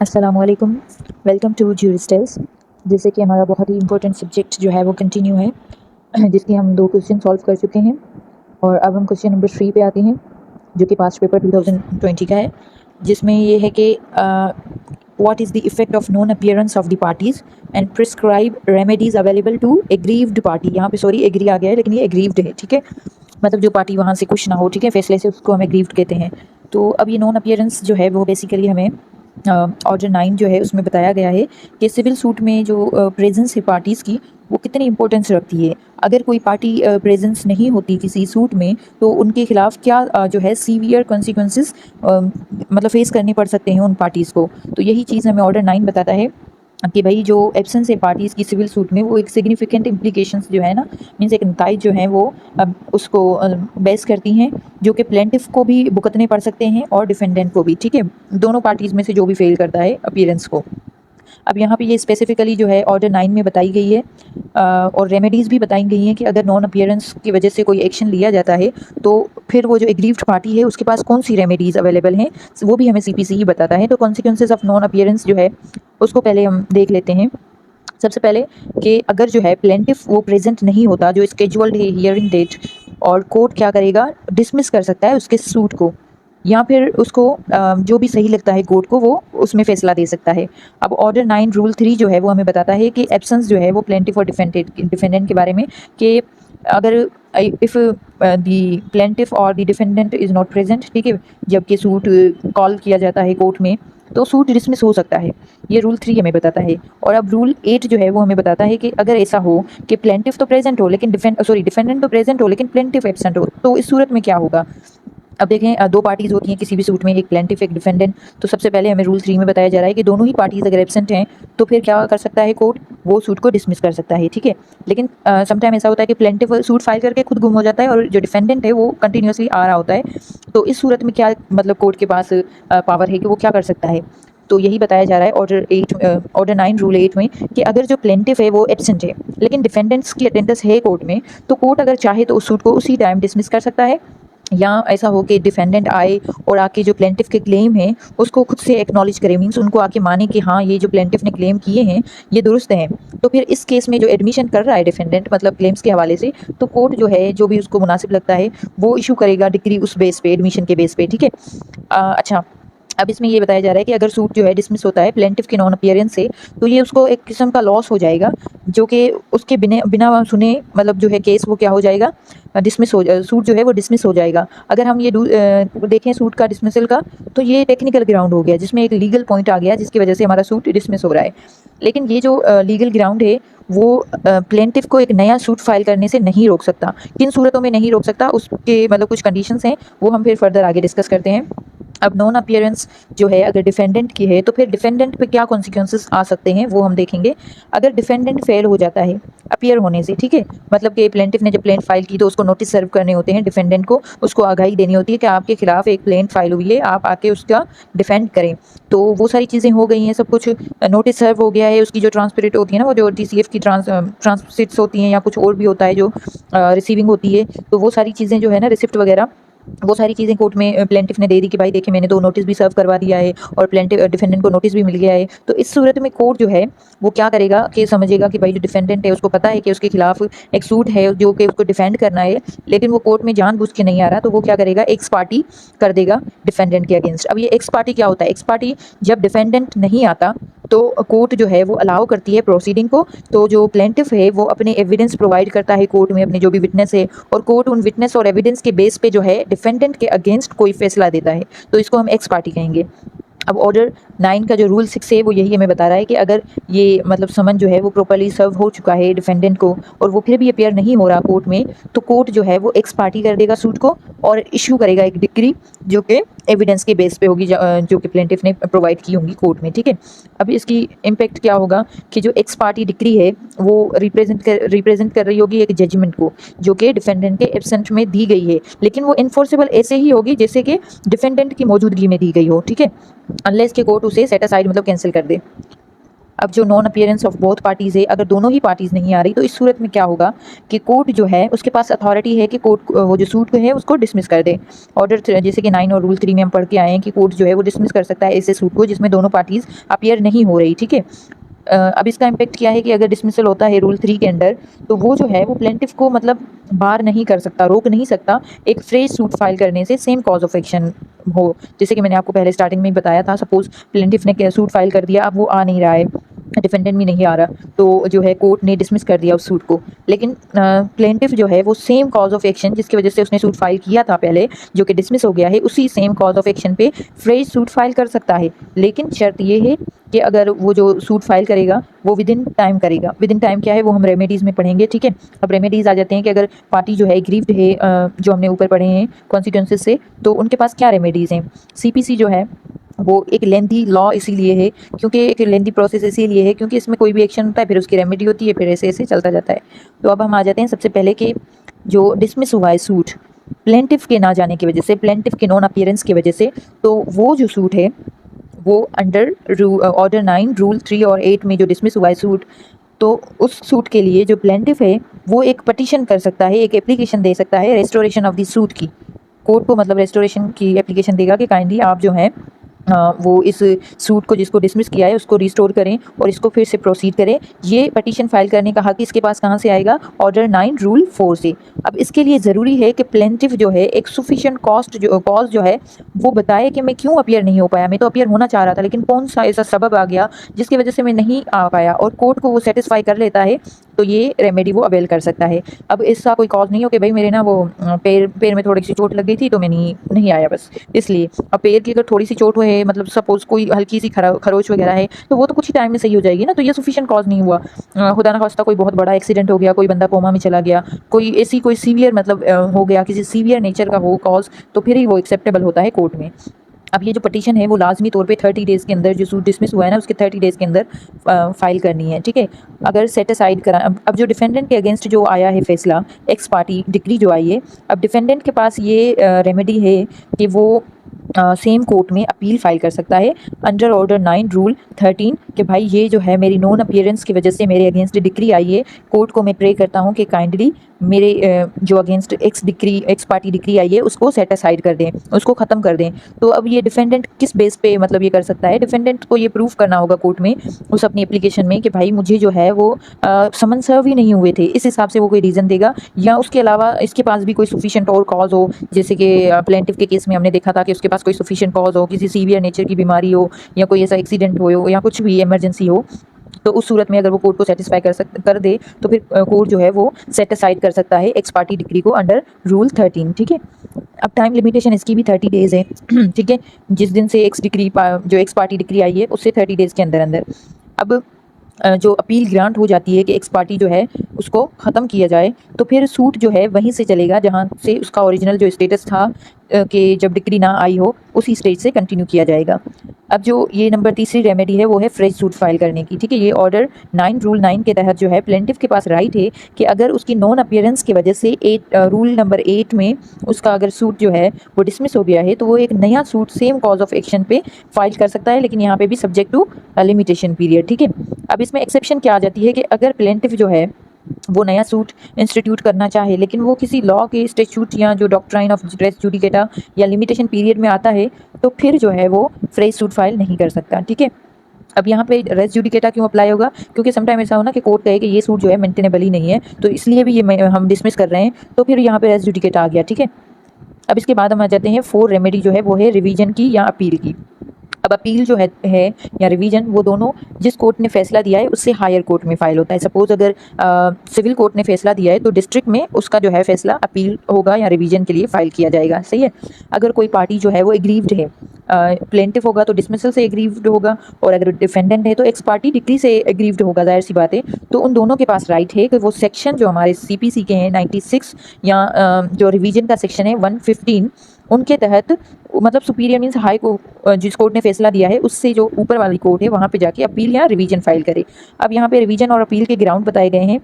अस्सलामुअलैकुम। Welcome to ज्यूरिस्टल्स। जैसे कि हमारा बहुत ही इंपॉर्टेंट सब्जेक्ट जो है वो कंटिन्यू है, जिसके हम 2 क्वेश्चन सॉल्व कर चुके हैं और अब हम क्वेश्चन नंबर 3 पे आते हैं, जो कि पास्ट पेपर 2020 का है, जिसमें ये है कि what is the effect of non appearance of the parties and prescribe remedies available to aggrieved party. यहाँ पे सॉरी एग्री आ गया है, लेकिन ये एग्रीव्ड है, ठीक है। मतलब जो पार्टी वहाँ से खुश ना हो, ठीक है, फैसले से, उसको हम एग्रीव्ड कहते हैं। तो अब ये नॉन अपीयरेंस जो है वो बेसिकली हमें ऑर्डर 9 जो है उसमें बताया गया है कि सिविल सूट में जो प्रेजेंस है पार्टीज़ की, वो कितनी इंपॉर्टेंस रखती है। अगर कोई पार्टी प्रेजेंस नहीं होती किसी सूट में, तो उनके खिलाफ क्या जो है सीवियर कॉन्सिक्वेंसेस मतलब फेस करने पड़ सकते हैं उन पार्टीज़ को। तो यही चीज़ हमें ऑर्डर 9 बताता है कि भाई जो एब्सेंस है पार्टीज़ की सिविल सूट में, वो एक सिग्निफिकेंट इम्प्लीकेशंस जो है ना, मीन्स एक नताइज जो हैं वो अब उसको बेस करती हैं, जो कि प्लेंटिफ को भी भुगतने पड़ सकते हैं और डिफेंडेंट को भी, ठीक है, दोनों पार्टीज़ में से जो भी फेल करता है अपीयरेंस को। अब यहाँ पे ये स्पेसिफिकली जो है ऑर्डर 9 में बताई गई है, और रेमेडीज़ भी बताई गई हैं कि अगर नॉन अपीयरेंस की वजह से कोई एक्शन लिया जाता है, तो फिर वो जो एग्रीव्ड पार्टी है उसके पास कौन सी रेमेडीज़ अवेलेबल हैं, वो भी हमें सीपीसी ही बताता है। तो कॉन्सिक्वेंसेज ऑफ नॉन अपीयरेंस जो है उसको पहले हम देख लेते हैं। सबसे पहले कि अगर जो है प्लेंटिफ वो प्रेजेंट नहीं होता, जो स्केजुअल्ड है हियरिंग डेट, और कोर्ट क्या करेगा, डिसमिस कर सकता है उसके सूट को, या फिर उसको जो भी सही लगता है कोर्ट को, वो उसमें फैसला दे सकता है। अब ऑर्डर 9 रूल 3 जो है वो हमें बताता है कि एब्सेंस जो है वो प्लेंटिफ और डिफेंडेंट के बारे में, कि अगर इफ़ द प्लेंटिफ और the defendant is not present, ठीक है, जबकि सूट कॉल किया जाता है कोर्ट में, तो सूट डिसमिस हो सकता है। ये रूल 3 हमें बताता है। और अब रूल 8 जो है वो हमें बताता है कि अगर ऐसा हो कि प्लेंटिफ तो प्रेजेंट हो लेकिन डिफेंडेंट तो प्रेजेंट हो लेकिन प्लेंटिफ एब्सेंट हो, तो इस सूरत में क्या होगा। अब देखें, दो पार्टीज़ होती हैं किसी भी सूट में, एक प्लेंटिफ एक डिफेंडेंट। तो सबसे पहले हमें रूल 3 में बताया जा रहा है कि दोनों ही पार्टीज़ अगर एब्सेंट हैं, तो फिर क्या कर सकता है कोर्ट, वो सूट को डिसमिस कर सकता है, ठीक है। लेकिन समटाइम ऐसा होता है कि प्लेंटिफ सूट फाइल करके खुद गुम हो जाता है और जो डिफेंडेंट है वो कंटिन्यूसली आ रहा होता है। तो इस सूरत में क्या मतलब कोर्ट के पास पावर है कि वो क्या कर सकता है। तो यही बताया जा रहा है ऑर्डर 9 रूल 8 में, कि अगर जो प्लेंटिफ है वो एब्सेंट है लेकिन डिफेंडेंट्स की अटेंडेंस है कोर्ट में, तो कोर्ट अगर चाहे तो उस सूट को उसी टाइम डिसमिस कर सकता है, या ऐसा हो कि डिफेंडेंट आए और आके जो प्लेंटिफ के क्लेम है उसको खुद से एक्नॉलेज करे, मीन्स उनको आके माने कि हाँ ये जो प्लेंटिफ ने क्लेम किए हैं ये दुरुस्त हैं। तो फिर इस केस में जो एडमिशन कर रहा है डिफेंडेंट, मतलब क्लेम्स के हवाले से, तो कोर्ट जो है जो भी उसको मुनासिब लगता है वो इशू करेगा डिग्री उस बेस पे, एडमिशन के बेस पे, ठीक है। अच्छा, अब इसमें ये बताया जा रहा है कि अगर सूट जो है डिसमिस होता है प्लेंटिफ के नॉन अपीयरेंस से, तो ये उसको एक किस्म का लॉस हो जाएगा, जो कि उसके बिना बिना सुने, मतलब जो है केस वो क्या हो जाएगा, डिसमिस हो सूट जो है वो डिसमिस हो जाएगा। अगर हम ये देखें सूट का डिसमिसल का, तो ये टेक्निकल ग्राउंड हो गया, जिसमें एक लीगल पॉइंट आ गया जिसकी वजह से हमारा सूट डिसमिस हो रहा है। लेकिन ये जो लीगल ग्राउंड है वो प्लेंटिफ को एक नया सूट फाइल करने से नहीं रोक सकता। किन सूरतों में नहीं रोक सकता, उसके मतलब कुछ कंडीशंस हैं, वो हम फिर फर्दर आगे डिस्कस करते हैं। अब नॉन अपीयरेंस जो है अगर डिफेंडेंट की है, तो फिर डिफेंडेंट पे क्या कॉन्सिक्वेंसेस आ सकते हैं वो हम देखेंगे। अगर डिफेंडेंट फेल हो जाता है अपीयर होने से, ठीक है, मतलब कि प्लेंटिफ ने जब प्लेंट फाइल की तो उसको नोटिस सर्व करने होते हैं डिफेंडेंट को, उसको आगाही देनी होती है कि आपके खिलाफ एक प्लेंट फाइल हुई है, आप आके उसका डिफेंड करें। तो वो सारी चीज़ें हो गई हैं, सब कुछ नोटिस सर्व हो गया है, उसकी जो ट्रांसपेरेंट होती है ना, वो जो TCF की ट्रांससिट्स होती हैं, या कुछ और भी होता है जो रिसीविंग होती है, तो वो सारी चीज़ें जो है ना, रिसिप्ट वगैरह, वो सारी चीज़ें कोर्ट में प्लेंटिफ ने दे दी कि भाई देखिए मैंने तो नोटिस भी सर्व करवा दिया है और प्लेंटिफ डिफेंडेंट को नोटिस भी मिल गया है। तो इस सूरत में कोर्ट जो है वो क्या करेगा कि समझेगा कि भाई जो डिफेंडेंट है उसको पता है कि उसके खिलाफ एक सूट है जो कि उसको डिफेंड करना है, लेकिन वो कोर्ट में जानबूझ के नहीं आ रहा, तो वो क्या करेगा, एक्स पार्टी कर देगा डिफेंडेंट के अगेंस्ट। अब ये एक्स पार्टी क्या होता है, एक्स पार्टी जब डिफेंडेंट नहीं आता तो कोर्ट जो है वो अलाउ करती है प्रोसीडिंग को। तो जो प्लेंटिफ है वो अपने एविडेंस प्रोवाइड करता है कोर्ट में, अपने जो भी विटनेस है, और कोर्ट उन विटनेस और एविडेंस के बेस पे जो है डिफेंडेंट के अगेंस्ट कोई फैसला देता है, तो इसको हम एक्स पार्टी कहेंगे। अब ऑर्डर 9 का जो रूल 6 है वो यही हमें बता रहा है कि अगर ये मतलब समन जो है वो प्रॉपर्ली सर्व हो चुका है डिफेंडेंट को और वो फिर भी अपेयर नहीं हो रहा कोर्ट में, तो कोर्ट जो है वो एक्स पार्टी कर देगा सूट को और इशू करेगा एक डिग्री, जो कि एविडेंस के बेस पे होगी, जो कि प्लेंटिफ ने प्रोवाइड की होंगी कोर्ट में, ठीक है। अब इसकी इम्पेक्ट क्या होगा कि जो एक्स पार्टी डिग्री है वो रिप्रेजेंट कर रही होगी एक जजमेंट को, जो कि डिफेंडेंट के एब्सेंट में दी गई है, लेकिन वो इन्फोर्सेबल ऐसे ही होगी जैसे कि डिफेंडेंट की मौजूदगी में दी गई हो, ठीक है, अनलेस के कोर्ट उसे सेट असाइड मतलब कैंसिल कर दे। अब जो non appearance of both parties है, अगर दोनों ही पार्टीज़ नहीं आ रही तो इस सूरत में क्या होगा कि कोर्ट जो है उसके पास अथॉरिटी है कि कोर्ट वो जो सूट है उसको डिसमिस कर दे। ऑर्डर जैसे कि 9 और रूल 3 में हम पढ़ के आए हैं कि कोर्ट जो है वो डिसमिस कर सकता है ऐसे सूट को जिसमें दोनों पार्टीज़ अपीयर नहीं हो रही, ठीक है। अब इसका इम्पैक्ट क्या है कि अगर डिसमिसल होता है रूल 3 के अंडर, तो वो जो है वो प्लेंटिफ को मतलब बार नहीं कर सकता, रोक नहीं सकता एक फ्रेश सूट फाइल करने से सेम कॉज ऑफ एक्शन हो। जैसे कि मैंने आपको पहले स्टार्टिंग में ही बताया था, सपोज प्लेंटिफ ने सूट फाइल कर दिया, अब वो आ नहीं रहा है, डिफेंडेंट भी नहीं आ रहा, तो जो है कोर्ट ने डिसमिस कर दिया उस सूट को। लेकिन प्लेंटिफ जो है वो सेम कॉज ऑफ एक्शन जिसकी वजह से उसने सूट फाइल किया था पहले, जो कि डिसमिस हो गया है, उसी सेम कॉज ऑफ एक्शन पे फ्रेश सूट फाइल कर सकता है। लेकिन शर्त ये है कि अगर वो जो सूट फाइल करेगा वो विद इन टाइम करेगा। विद इन टाइम क्या है वो हम रेमेडीज़ में पढ़ेंगे, ठीक है। अब रेमेडीज़ आ जाते हैं कि अगर पार्टी जो है एग्रीव्ड है, जो हमने ऊपर पढ़े हैं कॉन्सिक्वेंसेस से, तो उनके पास क्या रेमेडीज़ हैं। सीपीसी जो है वो एक लेंथी लॉ इसीलिए है क्योंकि एक लेंथी प्रोसेस इसीलिए है क्योंकि इसमें कोई भी एक्शन होता है फिर उसकी रेमेडी होती है, फिर ऐसे ऐसे चलता जाता है। तो अब हम आ जाते हैं सबसे पहले कि जो डिसमिस हुआ है सूट प्लेंटिफ के ना जाने की वजह से, प्लेंटिफ के नॉन अपीयरेंस की वजह से, तो वो जो सूट है वो अंडर ऑर्डर 9 रूल 3 और 8 में जो डिसमिस हुआ है सूट, तो उस सूट के लिए जो प्लेंटिफ है वो एक पटिशन कर सकता है, एक एप्लीकेशन दे सकता है रेस्टोरेशन ऑफ द सूट की। कोर्ट को मतलब रेस्टोरेशन की एप्लीकेशन देगा कि काइंडली आप जो है वो इस सूट को जिसको डिसमिस किया है उसको रिस्टोर करें और इसको फिर से प्रोसीड करें। ये पटिशन फाइल करने का हक इसके पास कहाँ से आएगा, ऑर्डर 9 रूल 4 से। अब इसके लिए ज़रूरी है कि प्लेंटिफ जो है एक सुफिशिएंट कॉज जो है वो बताए कि मैं क्यों अपीयर नहीं हो पाया, मैं तो अपीयर होना चाह रहा था लेकिन कौन सा ऐसा सबब आ गया जिसकी वजह से मैं नहीं आ पाया, और कोर्ट को वो सेटिस्फाई कर लेता है तो ये रेमेडी वो अवेल कर सकता है। अब ऐसा कोई कॉज नहीं हो कि भाई मेरे ना वो पैर में थोड़ी सी चोट लग गई थी तो मैं नहीं आया बस इसलिए। अब पैर की अगर थोड़ी सी चोट हुई है, मतलब सपोज कोई हल्की सी खरोच वगैरह है, तो वो तो कुछ ही टाइम में सही हो जाएगी ना, तो ये सफिशिएंट कॉज नहीं हुआ। खुदा ना खास्ता कोई बहुत बड़ा एक्सीडेंट हो गया, कोई बंदा कोमा में चला गया, कोई ऐसी कोई सीवियर मतलब हो गया, किसी सीवियर नेचर का हो कॉज, तो फिर ही वो एक्सेप्टेबल होता है कोर्ट में। अब ये जो पटिशन है वो लाजमी तौर पे 30 डेज़ के अंदर, जो सूट डिसमिस हुआ है ना उसके 30 डेज़ के अंदर फाइल करनी है, ठीक है। अगर सेट असाइड करा, अब जो डिफेंडेंट के अगेंस्ट जो आया है फैसला, एक्स पार्टी डिक्री जो आई है, अब डिफेंडेंट के पास ये रेमेडी है कि वो सेम कोर्ट में अपील फाइल कर सकता है अंडर ऑर्डर 9 रूल 13 कि भाई ये जो है मेरी नॉन अपीयरेंस की वजह से मेरे अगेंस्ट डिक्री आई है, कोर्ट को मैं प्रे करता हूँ कि काइंडली मेरे जो अगेंस्ट एक्स पार्टी डिक्री आई है उसको सेट असाइड कर दें, उसको ख़त्म कर दें। तो अब ये डिफेंडेंट किस बेस पे मतलब ये कर सकता है, डिफेंडेंट को ये प्रूफ करना होगा कोर्ट में उस अपनी एप्लीकेशन में कि भाई मुझे जो है वो समन सर्व ही नहीं हुए थे, इस हिसाब से वो कोई रीज़न देगा, या उसके अलावा इसके पास भी कोई सफिशिएंट और कॉज हो, जैसे कि प्लेंटिफ के केस में हमने देखा था कि उसके पास कोई सफिशिएंट कॉज हो, किसी सीवियर नेचर की बीमारी हो या कोई ऐसा एक्सीडेंट हो या कुछ भी इमरजेंसी हो, तो उस सूरत में अगर वो कोर्ट को सेटिस्फाई कर दे तो फिर कोर्ट जो है वो सेट असाइड कर सकता है एक्स पार्टी डिक्री को अंडर रूल 13, ठीक है। अब टाइम लिमिटेशन इसकी भी 30 डेज़ है, ठीक है, जिस दिन से जो एक्स पार्टी डिक्री आई है उससे 30 डेज़ के अंदर अंदर। अब जो अपील ग्रांट हो जाती है कि एक्स पार्टी जो है उसको ख़त्म किया जाए, तो फिर सूट जो है वहीं से चलेगा जहाँ से उसका ओरिजिनल जो स्टेटस था कि जब डिक्री ना आई हो उसी स्टेज से कंटिन्यू किया जाएगा। अब जो ये नंबर तीसरी रेमेडी है वो है फ्रेश सूट फाइल करने की, ठीक है। ये ऑर्डर 9 रूल 9 के तहत जो है प्लेंटिफ के पास राइट है कि अगर उसकी नॉन अपीयरेंस की वजह से रूल नंबर 8 में उसका अगर सूट जो है वो डिसमिस हो गया है तो वो एक नया suit same cause of action पे फाइल कर सकता है, लेकिन यहाँ पे भी सब्जेक्ट टू लिमिटेशन पीरियड, ठीक है। अब इसमें एक्सेप्शन क्या आ जाती है कि अगर प्लेंटिफ जो है वो नया सूट इंस्टीट्यूट करना चाहे लेकिन वो किसी लॉ के स्टैट्यूट या जो डॉक्ट्राइन ऑफ रेस जुडिकेटा या लिमिटेशन पीरियड में आता है तो फिर जो है वो फ्रेश सूट फाइल नहीं कर सकता, ठीक है। अब यहाँ पे रेस जुडिकेटा क्यों अप्लाई होगा, क्योंकि समटाइम ऐसा हो ना कि कोर्ट कहे कि ये सूट जो है मेंटेनेबल ही नहीं है तो इसलिए भी ये हम डिसमिस कर रहे हैं, तो फिर यहाँ पे रेस जुडिकेटा आ गया, ठीक है। अब इसके बाद हम आ जाते हैं 4 रेमेडी जो है वो है रिवीजन की या अपील की। अब अपील जो है या रिवीजन वो दोनों जिस कोर्ट ने फैसला दिया है उससे हायर कोर्ट में फाइल होता है। सपोज अगर सिविल कोर्ट ने फैसला दिया है तो डिस्ट्रिक्ट में उसका जो है फैसला अपील होगा या रिवीजन के लिए फाइल किया जाएगा, सही है। अगर कोई पार्टी जो है वो एग्रीव्ड है, प्लेंटिफ होगा तो डिसमिसल से एग्रीव्ड होगा, और अगर डिफेंडेंट है तो एक्स पार्टी डिक्री से एग्रीव्ड होगा, जाहिर सी बात है। तो उन दोनों के पास राइट है कि वो सेक्शन जो हमारे सीपीसी के हैं 96 या जो रिवीजन का सेक्शन है 115 उनके तहत, मतलब सुपीरियर मीन्स हाई को जिस कोर्ट ने फैसला दिया है उससे जो ऊपर वाली कोर्ट है वहाँ पे जाके अपील या रिवीजन फाइल करे। अब यहाँ पे रिवीजन और अपील के ग्राउंड बताए गए हैं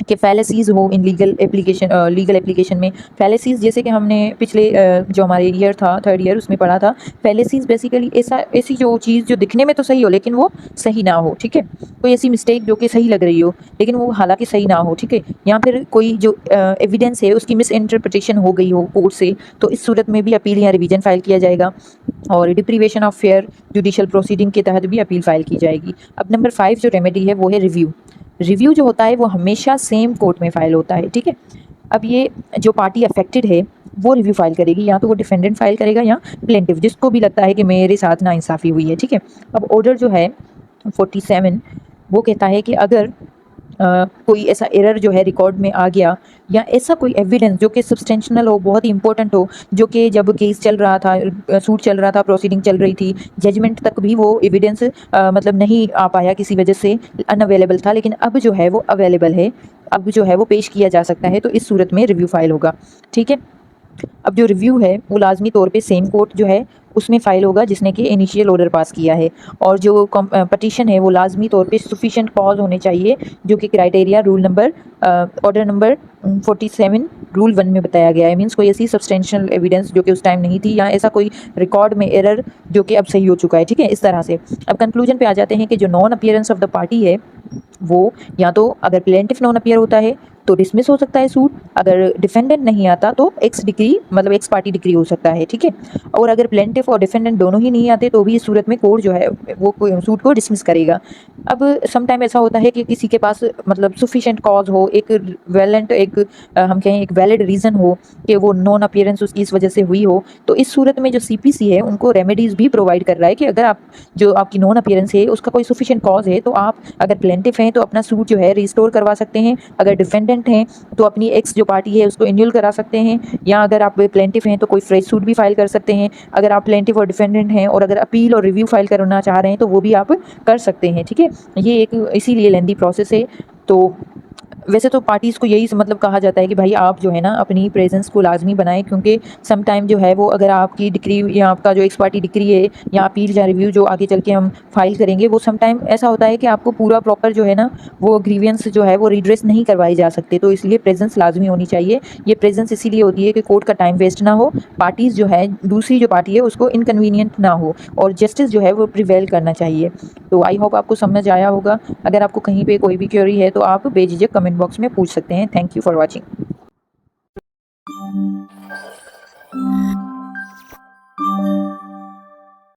कि फैलेसीज़ हो इन लीगल एप्लीकेशन में। फैलेसीज़ जैसे कि हमने पिछले जो हमारे ईयर था, थर्ड ईयर, उसमें पढ़ा था। फैलेसीज़ बेसिकली ऐसी जो चीज़ जो दिखने में तो सही हो लेकिन वो सही ना हो, ठीक है। कोई ऐसी मिस्टेक जो कि सही लग रही हो लेकिन वो हालांकि सही ना हो, ठीक है। या फिर कोई जो एविडेंस है उसकी मिस इंटरप्रिटेशन हो गई हो कोर्ट से, तो इस सूरत में भी अपील या रिवीजन फाइल किया जाएगा। और deprivation of fair judicial proceeding के तहत भी अपील फाइल की जाएगी। अब नंबर 5 जो रेमेडी है वो है रिव्यू। रिव्यू जो होता है वो हमेशा सेम कोर्ट में फाइल होता है, ठीक है। अब ये जो पार्टी अफेक्टेड है वो रिव्यू फाइल करेगी, या तो वो डिफेंडेंट फाइल करेगा या प्लेंटिफ, जिसको भी लगता है कि मेरे साथ नाइंसाफ़ी हुई है, ठीक है। अब ऑर्डर जो है 47 वो कहता है कि अगर कोई ऐसा एरर जो है रिकॉर्ड में आ गया, या ऐसा कोई एविडेंस जो कि सब्सटेंशनल हो, बहुत ही इंपॉर्टेंट हो, जो कि जब केस चल रहा था, सूट चल रहा था, प्रोसीडिंग चल रही थी, जजमेंट तक भी वो एविडेंस मतलब नहीं आ पाया, किसी वजह से अनअवेलेबल था, लेकिन अब जो है वो अवेलेबल है, अब जो है वो पेश किया जा सकता है, तो इस सूरत में रिव्यू फाइल होगा, ठीक है। अब जो रिव्यू है वो लाजमी तौर पे सेम कोर्ट जो है उसमें फ़ाइल होगा जिसने कि इनिशियल ऑर्डर पास किया है। और जो पटिशन है वो लाजमी तौर पे सफिशिएंट कॉज होने चाहिए, जो कि criteria rule number order number 47 rule 1 में बताया गया है। मींस कोई ऐसी सब्सटेंशियल एविडेंस जो कि उस टाइम नहीं थी, या ऐसा कोई रिकॉर्ड में एरर जो कि अब सही हो चुका है, ठीक है, इस तरह से। अब कंक्लूजन पे आ जाते हैं कि जो non appearance of the party है वो, या तो अगर प्लेंटिफ नॉन अपीयर होता है तो डिसमिस हो सकता है सूट, अगर डिफेंडेंट नहीं आता तो एक्स डिक्री मतलब एक्स पार्टी डिक्री हो सकता है, ठीक है। और अगर प्लेंटिफ और डिफेंडेंट दोनों ही नहीं आते तो भी इस सूरत में कोर्ट जो है वो सूट को डिसमिस करेगा। अब सम टाइम ऐसा होता है कि किसी के पास मतलब सफिशिएंट कॉज हो, एक वैलेंट एक हम कहें एक वैलिड रीज़न हो कि वो नॉन अपीयरेंस उसकी इस वजह से हुई हो, तो इस सूरत में जो सीपीसी है उनको रेमेडीज़ भी प्रोवाइड कर रहा है कि अगर आप जो आपकी नॉन अपीयरेंस है उसका कोई सफिशिएंट कॉज है तो आप अगर प्लेंटिफ हैं तो अपना सूट जो है रिस्टोर करवा सकते हैं, अगर डिफेंडेंट हैं तो अपनी एक्स जो पार्टी है उसको इन्यूल करा सकते हैं, या अगर आप प्लेंटिफ हैं तो कोई फ्रेश सूट भी फाइल कर सकते हैं। अगर आप प्लेंटिफ और डिफेंडेंट हैं और अगर अपील और रिव्यू फाइल करना चाह रहे हैं तो वो भी आप कर सकते हैं, ठीक है। ये एक इसीलिए लेंदी प्रोसेस है। तो वैसे तो पार्टीज़ को यही मतलब कहा जाता है कि भाई आप जो है ना अपनी प्रेजेंस को लाजमी बनाएं, क्योंकि सम टाइम जो है वो अगर आपकी डिक्री या आपका जो एक्स पार्टी डिक्री है या अपील या रिव्यू जो आगे चल के हम फाइल करेंगे, वो सम टाइम ऐसा होता है कि आपको पूरा प्रॉपर जो है ना वो ग्रीवियंस जो है वो रिड्रेस नहीं करवाई जा सकते, तो इसलिए प्रेजेंस लाजमी होनी चाहिए। ये प्रेजेंस इसीलिए होती है कि कोर्ट का टाइम वेस्ट ना हो, पार्टीज़ जो है दूसरी जो पार्टी है उसको इनकन्वीनियंट ना हो, और जस्टिस जो है वो प्रिवेल करना चाहिए। तो आई होप आपको समझ आया होगा। अगर आपको कहीं पे कोई भी क्वेरी है तो आप बेझिझक कमेंट बॉक्स में पूछ सकते हैं। Thank you for watching.